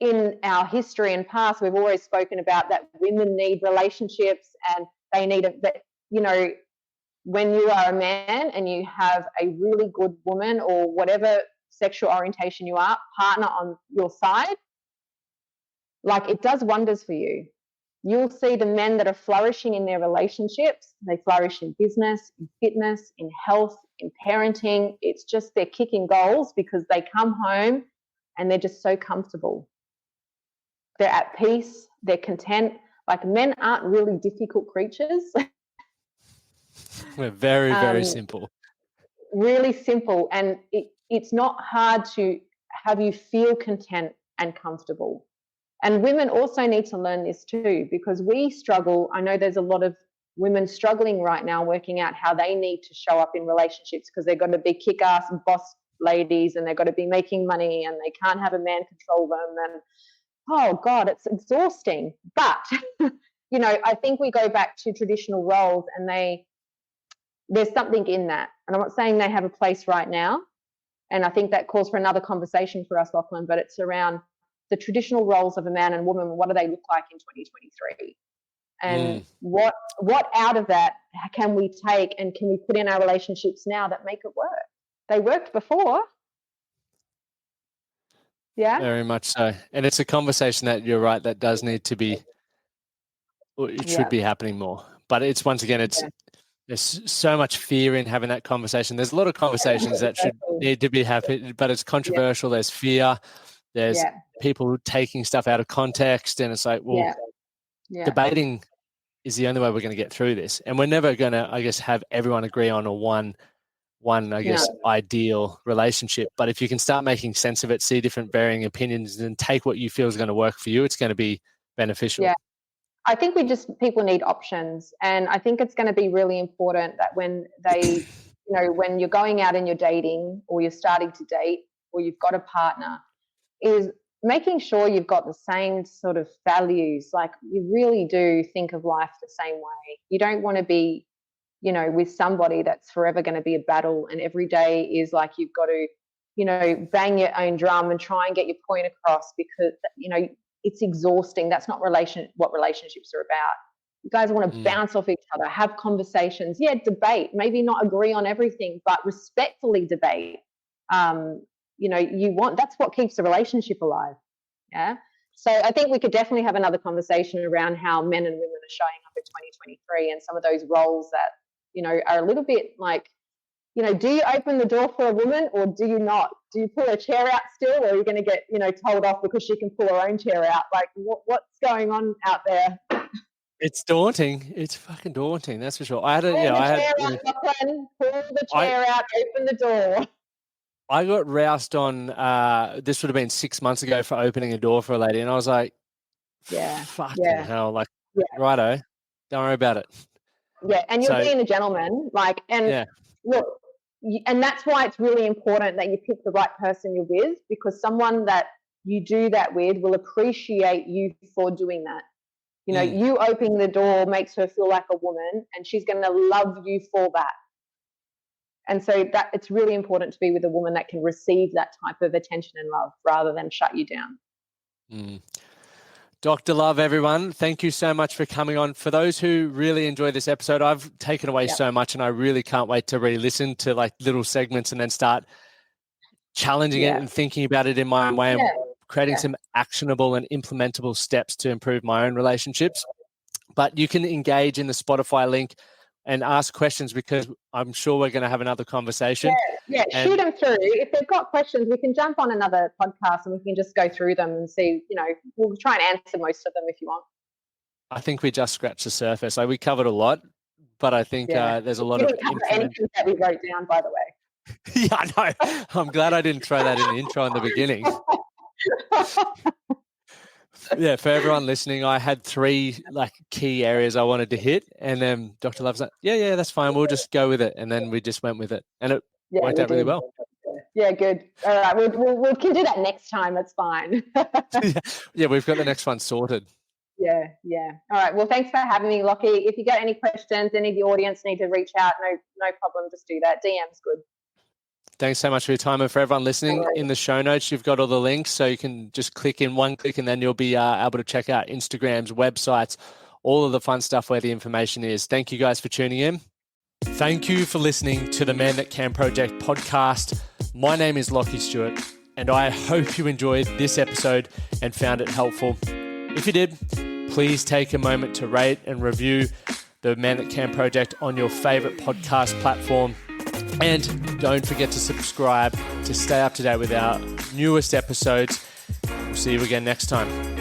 in our history and past, we've always spoken about that women need relationships, and they need when you are a man and you have a really good woman or whatever sexual orientation you are, partner on your side, like, it does wonders for you. You'll see the men that are flourishing in their relationships. They flourish in business, in fitness, in health, in parenting. It's just they're kicking goals because they come home and they're just so comfortable. They're at peace. They're content. Like, men aren't really difficult creatures. We're very, very simple. Really simple. And it's not hard to have you feel content and comfortable. And women also need to learn this too, because we struggle. I know there's a lot of women struggling right now working out how they need to show up in relationships, because they've got to be kick-ass boss ladies and they've got to be making money and they can't have a man control them. And, oh God, it's exhausting. But, I think we go back to traditional roles, and there's something in that. And I'm not saying they have a place right now. And I think that calls for another conversation for us, Lachlan, but it's around the traditional roles of a man and woman. What do they look like in 2023? And what out of that can we take and can we put in our relationships now that make it work? They worked before. Yeah. Very much so. And it's a conversation that, you're right, that does need to be, it should be happening more. But it's, once again, there's so much fear in having that conversation. There's a lot of conversations that should need to be happening, but it's controversial. There's fear. There's people taking stuff out of context. And it's like, well, debating is the only way we're going to get through this. And we're never going to, I guess, have everyone agree on a one, I guess, ideal relationship. But if you can start making sense of it, see different varying opinions, and take what you feel is going to work for you, it's going to be beneficial. Yeah. I think people need options. And I think it's going to be really important that when they, when you're going out and you're dating, or you're starting to date, or you've got a partner, is making sure you've got the same sort of values, like you really do think of life the same way. You don't want to be, you know, with somebody that's forever going to be a battle, and every day is like you've got to, you know, bang your own drum and try and get your point across, because, you know, it's exhausting. That's not what relationships are about. You guys want to bounce off each other, have conversations, debate, maybe not agree on everything, but respectfully debate. You know, that's what keeps the relationship alive. Yeah. So I think we could definitely have another conversation around how men and women are showing up in 2023, and some of those roles that, you know, are a little bit like, you know, do you open the door for a woman or do you not? Do you pull her chair out still, or are you going to get, you know, told off because she can pull her own chair out? Like, what's going on out there? It's daunting. It's fucking daunting. That's for sure. Pull the chair out, Lachlan. Pull the chair out. Open the door. I got roused on, this would have been 6 months ago, for opening a door for a lady. And I was like, fucking hell. Like, righto, don't worry about it. Yeah. And you're being a gentleman. Like, and look, and that's why it's really important that you pick the right person you're with, because someone that you do that with will appreciate you for doing that. You know, you opening the door makes her feel like a woman, and she's going to love you for that. And so that it's really important to be with a woman that can receive that type of attention and love rather than shut you down. Dr. Love, everyone, thank you so much for coming on. For those who really enjoy this episode, I've taken away so much, and I really can't wait to re-listen to like little segments and then start challenging it and thinking about it in my own way and creating some actionable and implementable steps to improve my own relationships. But you can engage in the Spotify link and ask questions, because I'm sure we're going to have another conversation. Shoot them through. If they've got questions, we can jump on another podcast and we can just go through them and see, you know, we'll try and answer most of them if you want. I think we just scratched the surface. Like, we covered a lot, but I think there's a lot of anything that we wrote down, by the way. Yeah, I know. I'm glad I didn't throw that in the intro in the beginning. Yeah, for everyone listening, I had 3 like key areas I wanted to hit, and then Dr. Love's like, yeah, that's fine. We'll just go with it, and then we just went with it, and it worked out really well. Yeah, good. All right, we can do that next time. It's fine. Yeah, we've got the next one sorted. Yeah. All right. Well, thanks for having me, Lockie. If you got any questions, any of the audience need to reach out, no problem. Just do that. DM's good. Thanks so much for your time. And for everyone listening, in the show notes, you've got all the links, so you can just click in one click, and then you'll be able to check out Instagrams, websites, all of the fun stuff where the information is. Thank you guys for tuning in. Thank you for listening to the Man That Can Project podcast. My name is Lachlan Stuart, and I hope you enjoyed this episode and found it helpful. If you did, please take a moment to rate and review the Man That Can Project on your favorite podcast platform. And don't forget to subscribe to stay up to date with our newest episodes. We'll see you again next time.